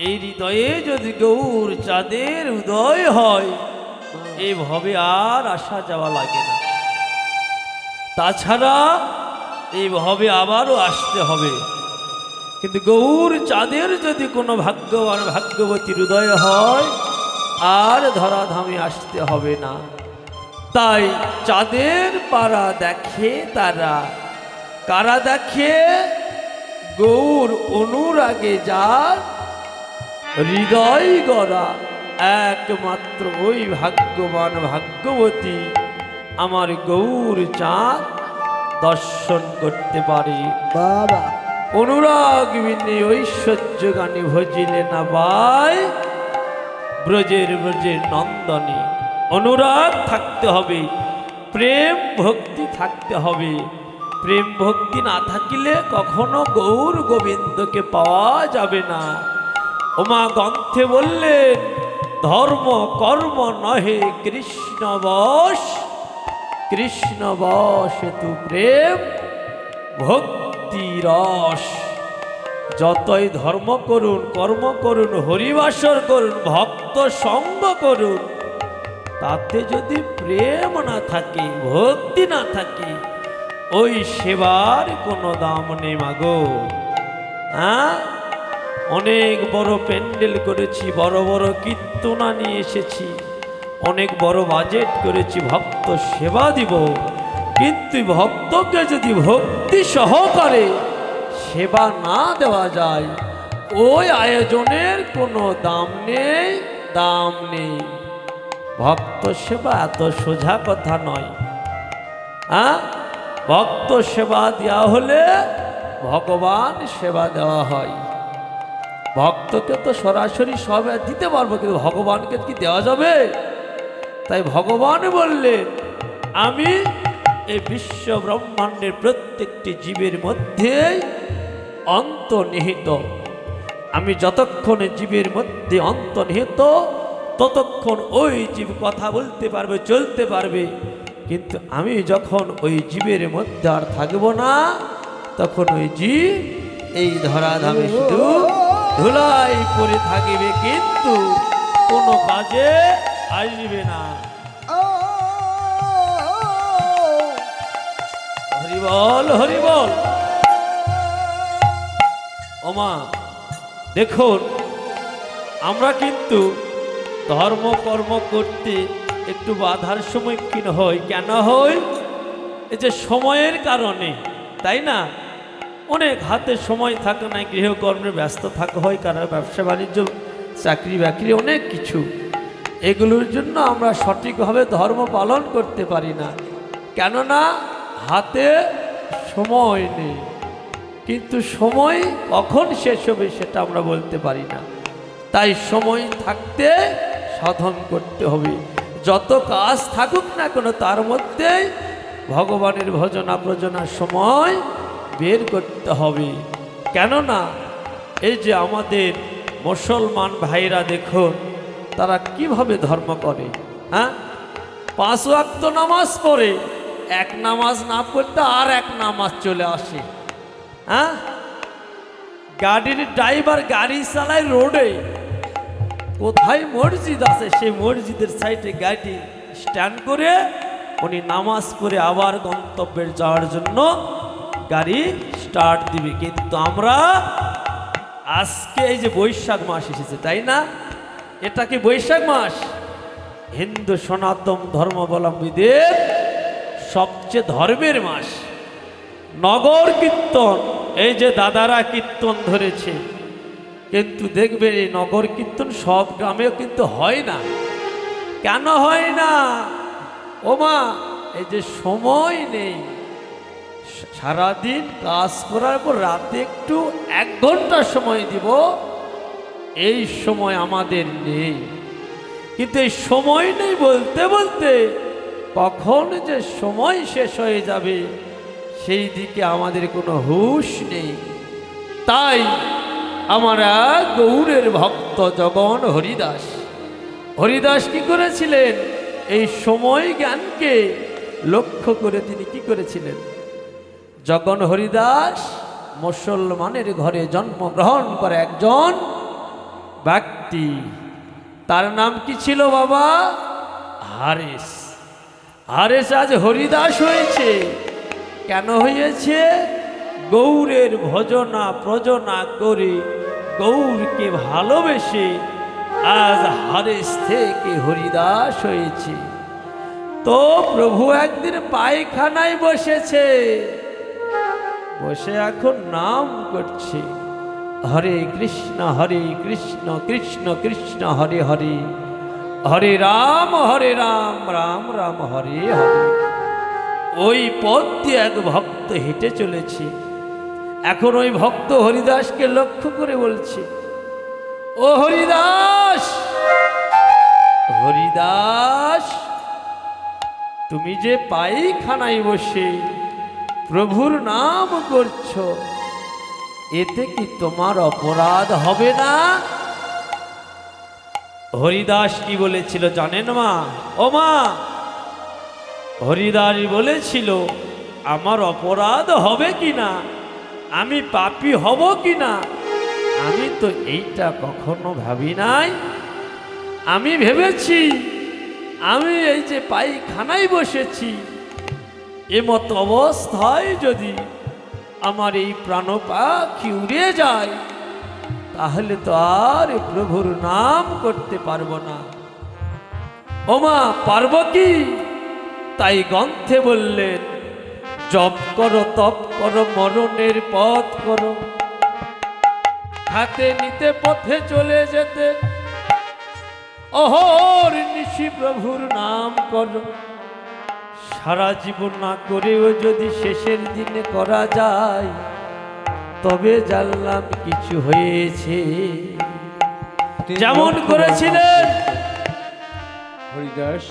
এই হৃদয়ে যদি গৌর চাঁদের উদয় হয় এভাবে আর আসা যাওয়া লাগে না। তাছাড়া এইভাবে আবারও আসতে হবে। কিন্তু গৌর চাঁদের যদি কোনো ভাগ্যবান ভাগ্যবতীর উদয় হয় আর ধরাধামে আসতে হবে না। তাই চাঁদের পাড়া দেখে তারা, কারা দেখে? গৌর অনুরাগে যার হৃদয় গড়া একমাত্র ওই ভাগ্যবান ভাগ্যবতী আমার গৌর চাঁদ দর্শন করতে পারে। বাবা অনুরাগ বিনে ঐশ্বর্য গানে ভজিলে না বাই ব্রজের ব্রজের নন্দনে। অনুরাগ থাকতে হবে, প্রেম ভক্তি থাকতে হবে। প্রেম ভক্তি না থাকিলে কখনো গৌর গোবিন্দকে পাওয়া যাবে না। ওমা গ্রন্থে বললেন ধর্ম কর্ম নহে কৃষ্ণ বশ, কৃষ্ণ বশ তু প্রেম ভক্তি রস। যতই ধর্ম করুন, কর্ম করুন, হরিবাসর করুন, ভক্ত সঙ্গ করুন, তাতে যদি প্রেম না থাকে, ভক্তি না থাকে, ওই সেবার কোনো দাম নেই মাগো। হ্যাঁ, অনেক বড় প্যান্ডেল করেছি, বড় বড় কীর্তনা নিয়ে এসেছি, অনেক বড় বাজেট করেছি ভক্ত সেবা দিব, কিন্তু ভক্তকে যদি ভক্তি সহকারে সেবা না দেওয়া যায় ওই আয়োজনের কোনো দাম নেই, দাম নেই। ভক্ত সেবা এত সোজা কথা নয়। হ্যাঁ, ভক্ত সেবা দেওয়া হলে ভগবান সেবা দেওয়া হয়। ভক্তকে তো সরাসরি সব দিতে পারবো, কিন্তু ভগবানকে কি দেওয়া যাবে? তাই ভগবান বললেন আমি এই বিশ্ব ব্রহ্মাণ্ডের প্রত্যেকটি জীবের মধ্যে অন্তর্নিহিত। আমি যতক্ষণ জীবের মধ্যে অন্তর্নিহিত ততক্ষণ ওই জীব কথা বলতে পারবে, চলতে পারবে। কিন্তু আমি যখন ওই জীবের মধ্যে আর থাকব না, তখন ওই জীব এই ধরাধামে শুধু ধুলাই পড়ে থাকিবে, কিন্তু কোনো কাজে আসবে না। হরিবল হরিবল। ওমা দেখুন, আমরা কিন্তু ধর্ম কর্ম করতে একটু বাধার সম্মুখীন হই। কেন হই? এই যে সময়ের কারণে, তাই না? অনেক হাতে সময় থাকে না, গৃহকর্মে ব্যস্ত থাকা হয়, কারণ ব্যবসা বাণিজ্য, চাকরি বাকরি, অনেক কিছু। এগুলোর জন্য আমরা সঠিকভাবে ধর্ম পালন করতে পারি না, কেননা হাতে সময় নেই। কিন্তু সময় কখন শেষ হবে সেটা আমরা বলতে পারি না। তাই সময় থাকতে সাধন করতে হবে। যত কাজ থাকুক না কেন তার মধ্যে ভগবানের ভজনা প্রজনার সময় বের করতে হবে। কেননা এই যে আমাদের মুসলমান ভাইরা দেখুন, তারা কিভাবে ধর্ম করে। হ্যাঁ, 5 ওয়াক্ত নামাজ পড়ে, এক নামাজ না পড়তে আর এক নামাজ চলে আসে। হ্যাঁ, গাড়ির ড্রাইভার গাড়ি চালায় রোডে, কোথায় মসজিদ আছে সেই মসজিদের সাইডে গাড়ি স্ট্যান্ড করে উনি নামাজ পড়ে আবার গন্তব্যে যাওয়ার জন্য গাড়ি স্টার্ট দিবে। কিন্তু আমরা আজকে এই যে বৈশাখ মাস এসেছে, তাই না? এটা কি বৈশাখ মাস? হিন্দু সনাতন ধর্মাবলম্বীদের সবচেয়ে ধর্মের মাস। নগর কীর্তন, এই যে দাদারা কীর্তন ধরেছে, কিন্তু দেখবে এই নগর কীর্তন সব গ্রামেও কিন্তু হয় না। কেন হয় না? ওমা এই যে সময় নেই, সারাদিন কাজ করার পর রাতে একটু 1 ঘন্টা সময় দিব, এই সময় আমাদের নেই। কিন্তু এই সময় নেই বলতে বলতে কখন যে সময় শেষ হয়ে যাবে সেই দিকে আমাদের কোনো হুঁশ নেই। তাই আমরা গৌরের ভক্ত জগন হরিদাস, হরিদাস কি করেছিলেন? এই সময় জ্ঞানকে লক্ষ্য করে তিনি কি করেছিলেন? জগন হরিদাস মুসলমানের ঘরে জন্মগ্রহণ করে একজন ব্যক্তি, তার নাম কি ছিল বাবা? হারেস। হারেস আজ হরিদাস হয়েছে। কেন হয়েছে? গৌরের ভজনা প্রজনা করে গৌরকে ভালোবেসে আজ হারেস থেকে হরিদাস হয়েছে। তো প্রভু একদিন পায়খানায় বসেছে, বসে এখন নাম করছে, হরে কৃষ্ণ কৃষ্ণ কৃষ্ণ হরে হরে, হরে রাম রাম রাম হরে হরে। ওই পথ দিয়ে এক ভক্ত হেঁটে চলেছে। এখন ওই ভক্ত হরিদাসকে লক্ষ্য করে বলছে, ও হরিদাস, হরিদাস, তুমি যে পায়খানায় বসে প্রভুর নাম করছো, এতে কি তোমার অপরাধ হবে না? হরিদাস কি বলেছিল জানেন মা? ও মা, হরিদাস বলেছিল আমার অপরাধ হবে কিনা, আমি পাপী হব কিনা, আমি তো এইটা কখনো ভাবি নাই। আমি ভেবেছি আমি এই যে পায়খানায় বসেছি, এমত অবস্থায় যদি আমার এই প্রাণ পাখি উড়ে যায়, তাহলে তো আর প্রভুর নাম করতে পারবো না। ওমা, পারবো কি? তাই গ্রন্থে বললেন, জপ করো তপ করো মরণের পথ করো, হাতে নিতে পথে চলে যেতে অহর নিশি প্রভুর নাম করো। সারা জীবন না করেও যদি শেষের দিনে করা যায়, তবে জানলাম কিছু হয়েছে। যেমন করেছিলেন হরিদাস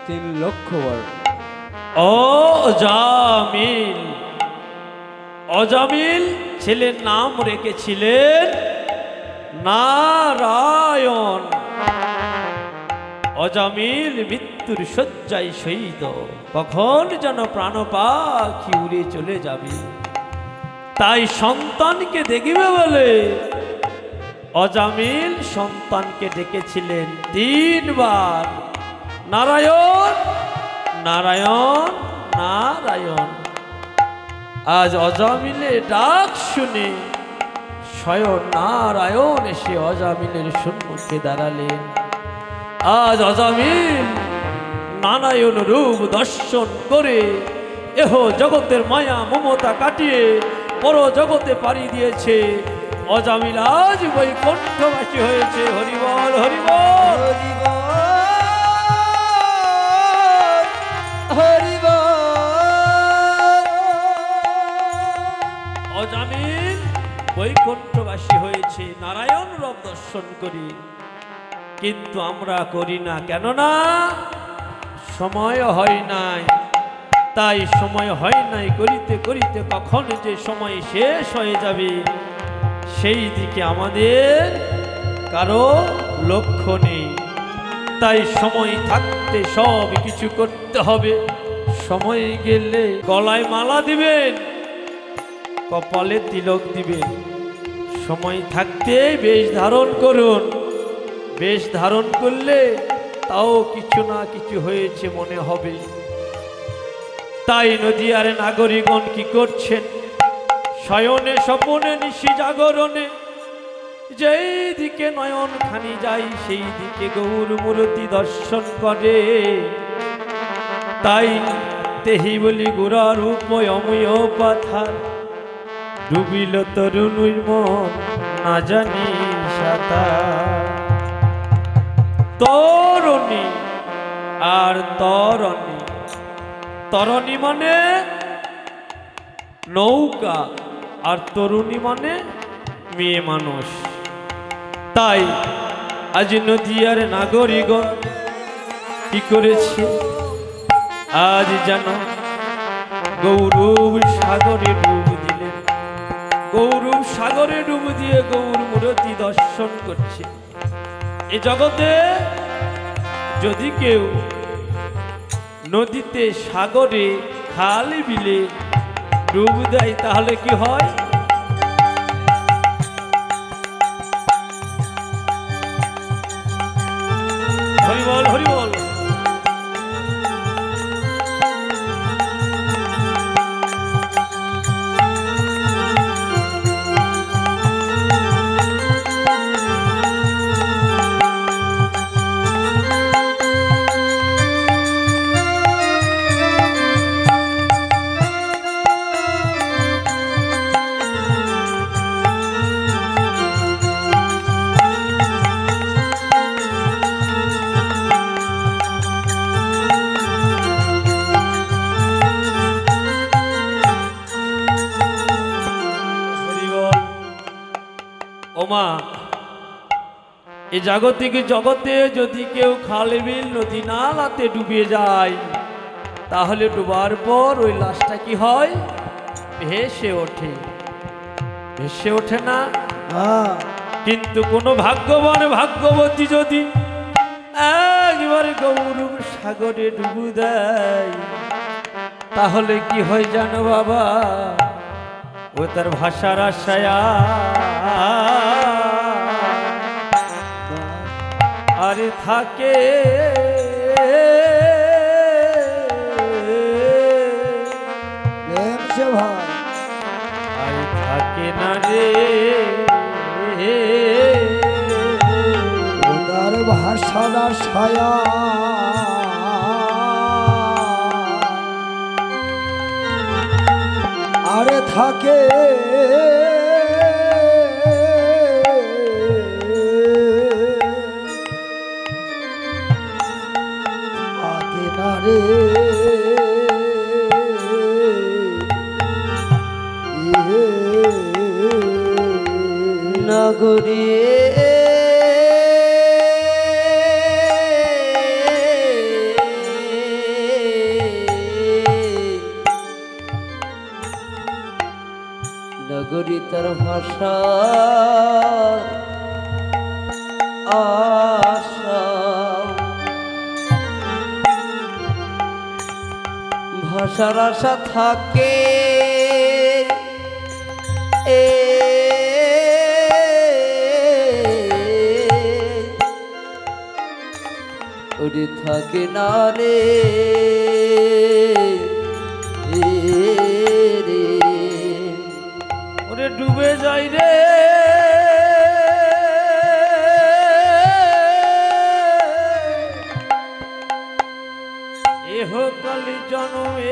3 লক্ষ বার। অজামিল, অজামিল ছেলের নাম রেখেছিলেন নারায়ণ। অজামিল মৃত্যুর শয্যায় শহীদ, কখন যেন প্রাণ পাখি উড়ে চলে যাবে। তাই সন্তানকে দেখবে বলে অজামিল সন্তানকে ডেকেছিলেন 3 বার, নারায়ণ নারায়ণ নারায়ণ। আজ অজামিলের ডাক শুনে স্বয়ং নারায়ণ এসে অজামিলের সম্মুখে দাঁড়ালেন। আজ অজামিল নারায়ণ রূপ দর্শন করে এহ জগতের মায়া মমতা কাটিয়ে পর জগতে পাড়ি দিয়েছে। অজামিল আজ বৈকুণ্ঠবাসী হয়েছে। হরিবল হরিবল অজামিল বৈকুণ্ঠবাসী হয়েছে নারায়ণ রূপ দর্শন করি। কিন্তু আমরা করি না, কেননা সময় হয় নাই। তাই সময় হয় নাই করিতে করিতে কখন যে সময় শেষ হয়ে যাবে, সেই দিকে আমাদের কারো লক্ষ্য নেই। তাই সময় থাকতে সব কিছু করতে হবে। সময় গেলে গলায় মালা দিবেন, কপালে তিলক দিবেন। সময় থাকতে বেশ ধারণ করুন। বেশ ধারণ করলে তাও কিছু না কিছু হয়েছে মনে হবে। তাই নদীয়ার নাগরিকগণ কি করছেন? শয়নে স্বপনে নিশি জাগরণে যেই দিকে নয়ন খানি যায়, সেই দিকে গৌর মূর্তি দর্শন করে। তাই তেহি বলি গোরা রূপ অময় পাথার, ডুবিল তরুণীর মন না জানি সাঁতার। তরণী আর তরণী, তরণী মানে নৌকা আর তরুণী মানে মেয়ে মানুষ। তাই আজ নদীয়ার নাগরিকগণ কি করেছে? আজ যেন গৌরব সাগরে ডুব দিলেন। গৌরব সাগরে ডুব দিয়ে গৌর মূর্তি দর্শন করছে। এ জগতে যদি কেউ নদীতে সাগরে খালে বিলে ডুব দেয়, তাহলে কি হয়? মা এই জাগতিক জগতে যদি কেউ খাল বিল নদী নালাতে ডুবে যায় তাহলে ডুবার পর ওই লাশটা কি হয়? ভেসে ওঠে, ভেসে ওঠে না? কিন্তু কোনো ভাগ্যবান ভাগ্যবতী যদি একবার গৌরব সাগরে ডুবু দেয় তাহলে কি হয় জানো বাবা? ও তার ভাষার আশায় আরে থাকে আরে থাকে না রে তার ভাষার ছায়া আরে থাকে থাকে না রে নগরী নগরী তার ভাষা আশা ভাষার আশা থাকে ওরে থাকে না রে ওরে ডুবে যাই রে এহ কালি জনমে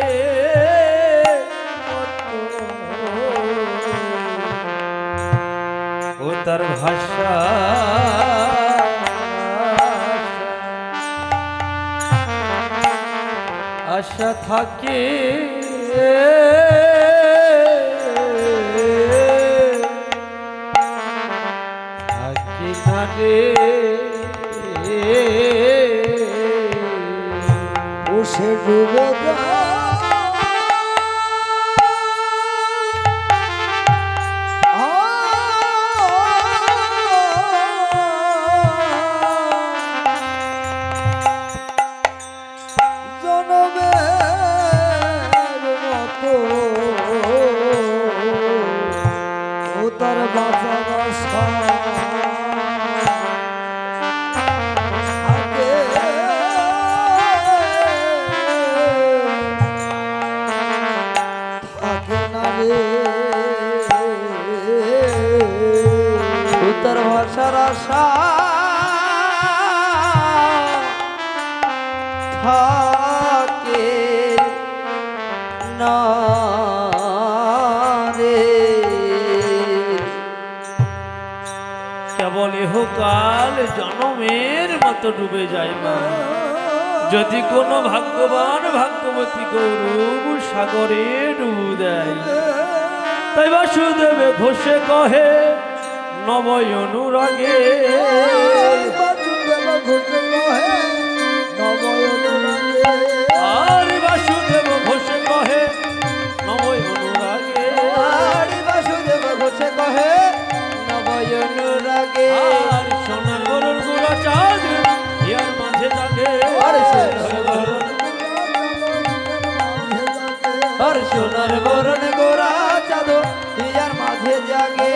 ও তার ভাষা আশা থাকে থাকে না রে ও সে ডুবে যায় তার বাঁচা বাসা থাকে না রে উত্তর ভাষার আশা থাকে না রে কেবল ইহকাল জনমের মতো ডুবে যায় মা যদি কোনো ভাগ্যবান ভাগ্যবতী গৌরব সাগরে ডুবু দেয় তাই বাসুদেবে ঘোষে কহে নবয় অনুরাগে আর বাসুদেব ঘোষে কহে নবয় অনুরাগে বাসুদেব ঘোষে কহে নবয়নুরাগে আর সোনার গরুর গুঁড়ো চাঁদ ইয়ার মাঝে জাগে আর সোনার বরণ গোরা চাঁদ ইয়ার মাঝে জাগে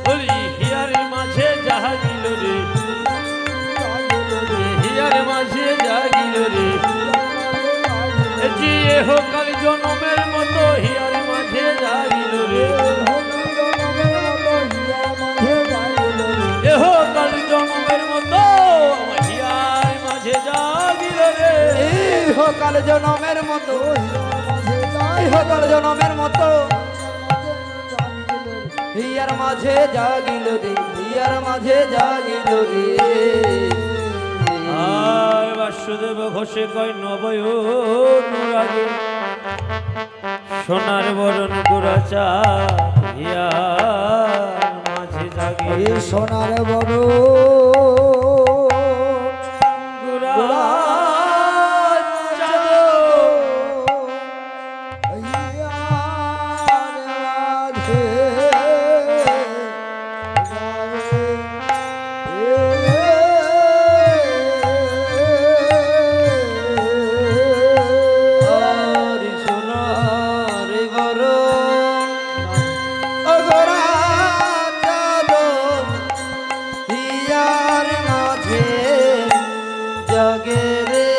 বলি হিয়ার মাঝে জাগিল রে হিয়ার মাঝে জাগিল রে জি এহকাল জনমের মতো হিয়ার মাঝে জাগিল রে এহকাল জনমের মতো হিয়ার মাঝে জাগিল রে ইহকাল জনমের মতো ইহকাল জনমের মতো হিয়ার মাঝে জাগিল রে হিয়ার মাঝে জাগিল রে আর বাসুদেব ঘোষে কয় নবয় অনুরাগে সোনার বরণ গোরা চাঁদ হিয়ার মাঝে জাগে ওরে সোনার বড় গোরা চাঁদ আর সোনার বরণ গোরা চাঁদ হিয়ার মাঝে জাগে রে